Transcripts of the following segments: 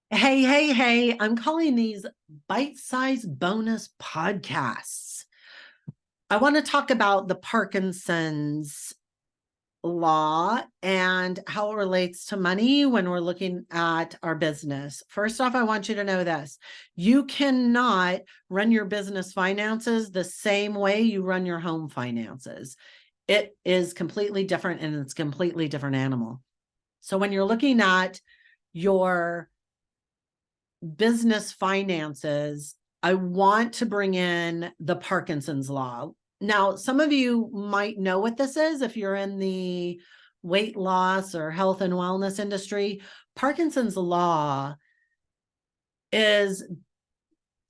Hey, hey, hey, I'm calling these bite-sized bonus podcasts. I want to talk about the Parkinson's law and how it relates to money when we're looking at our business. First off, I want you to know this. You cannot run your business finances the same way you run your home finances. It is completely different and it's a completely different animal. So when you're looking at your business finances, I want to bring in the Parkinson's law. Now, some of you might know what this is if you're in the weight loss or health and wellness industry. Parkinson's law is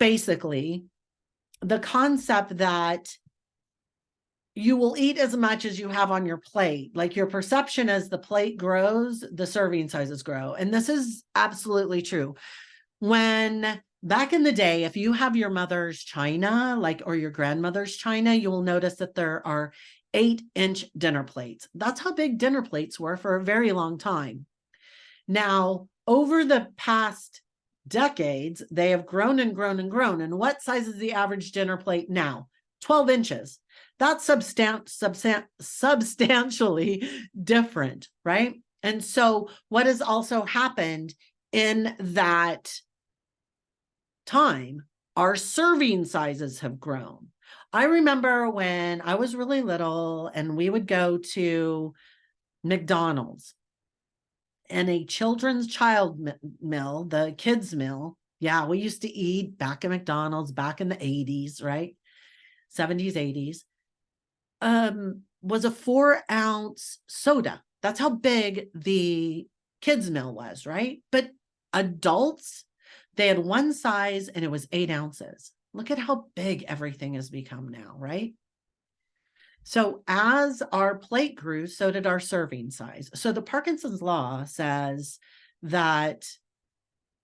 basically the concept that you will eat as much as you have on your plate. Like your perception as the plate grows, the serving sizes grow. And this is absolutely true. When back in the day, if you have your mother's china, or your grandmother's china, you will notice that there are 8-inch dinner plates. That's how big dinner plates were for a very long time. Now, over the past decades, they have grown and grown and grown. And what size is the average dinner plate now? 12 inches. That's substantially different, right? And so what has also happened in that time, our serving sizes have grown. I remember when I was really little and we would go to McDonald's and a children's child meal, the kids meal. Yeah, we used to eat back at McDonald's back in the 80s, right? 70s, 80s. Was a 4-ounce soda. That's how big the kids meal was, right? But adults, they had one size and it was 8 ounces. Look at how big everything has become now, right? So as our plate grew, so did our serving size. So the Parkinson's law says that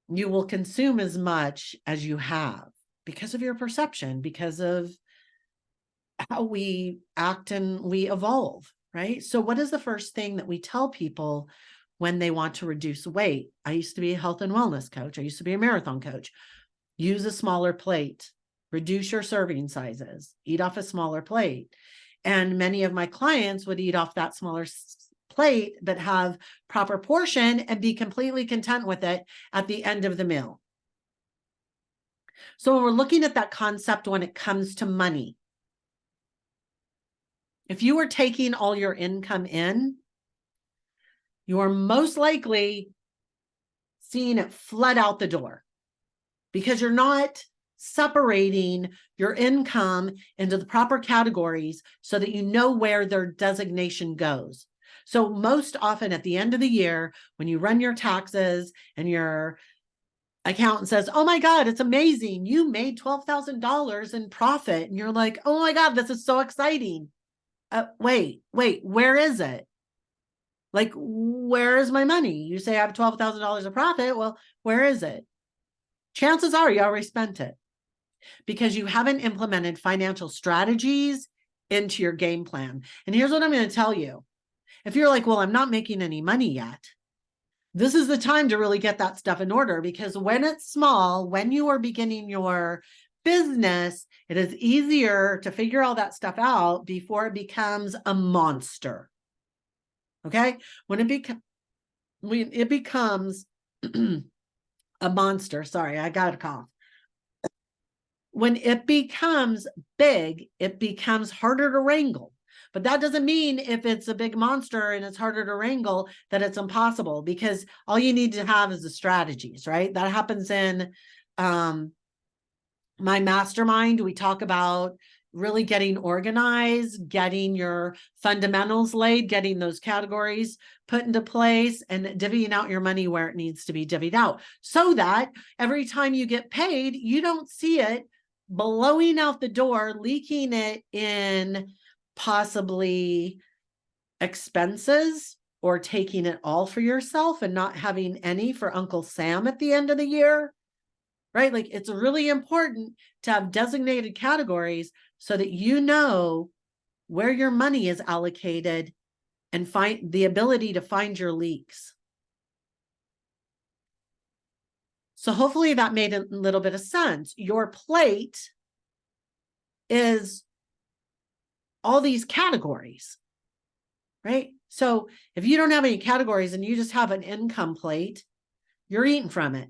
you will consume as much as you have because of your perception, because of how we act and we evolve, right? So what is the first thing that we tell people when they want to reduce weight? I used to be a health and wellness coach. I used to be a marathon coach. Use a smaller plate, reduce your serving sizes, eat off a smaller plate. And many of my clients would eat off that smaller plate, but have proper portion and be completely content with it at the end of the meal. So when we're looking at that concept when it comes to money, if you are taking all your income in, you are most likely seeing it flood out the door because you're not separating your income into the proper categories so that you know where their designation goes. So most often at the end of the year, when you run your taxes and your accountant says, oh my God, it's amazing. You made $12,000 in profit. And you're like, oh my God, this is so exciting. Wait, where is it? Like, where is my money? You say I have $12,000 of profit. Well, where is it? Chances are you already spent it because you haven't implemented financial strategies into your game plan. And here's what I'm going to tell you. If you're like, well, I'm not making any money yet, this is the time to really get that stuff in order, because when it's small, when you are beginning your business, it is easier to figure all that stuff out before it becomes a monster. Okay? When it becomes a monster, sorry, I got a cough. When it becomes big, it becomes harder to wrangle. But that doesn't mean if it's a big monster and it's harder to wrangle that it's impossible, because all you need to have is the strategies, right? That happens in my mastermind. We talk about really getting organized, getting your fundamentals laid, getting those categories put into place, and divvying out your money where it needs to be divvied out so that every time you get paid, you don't see it blowing out the door, leaking it in possibly expenses, or taking it all for yourself and not having any for Uncle Sam at the end of the year, right? Like, it's really important to have designated categories so that you know where your money is allocated and find the ability to find your leaks. So hopefully that made a little bit of sense. Your plate is all these categories, right? So if you don't have any categories and you just have an income plate, you're eating from it.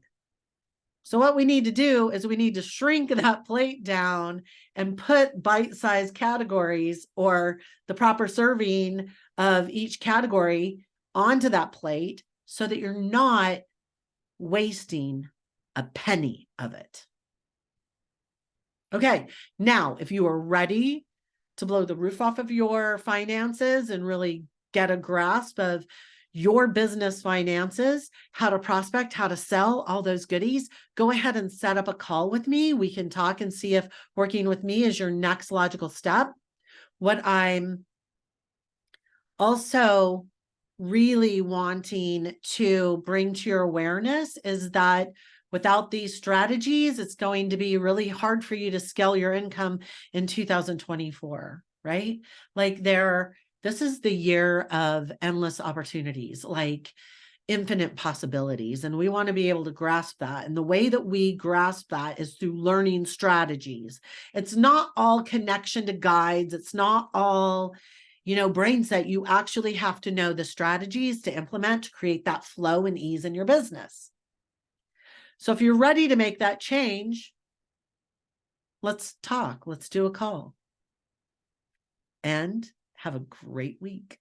So what we need to do is we need to shrink that plate down and put bite-sized categories or the proper serving of each category onto that plate so that you're not wasting a penny of it. Okay, now if you are ready to blow the roof off of your finances and really get a grasp of your business finances, how to prospect, how to sell, all those goodies, go ahead and set up a call with me. We can talk and see if working with me is your next logical step. What I'm also really wanting to bring to your awareness is that without these strategies, it's going to be really hard for you to scale your income in 2024, right? Like this is the year of endless opportunities, like infinite possibilities. And we want to be able to grasp that. And the way that we grasp that is through learning strategies. It's not all connection to guides. It's not all, brain set. You actually have to know the strategies to implement to create that flow and ease in your business. So if you're ready to make that change, let's talk. Let's do a call. And have a great week.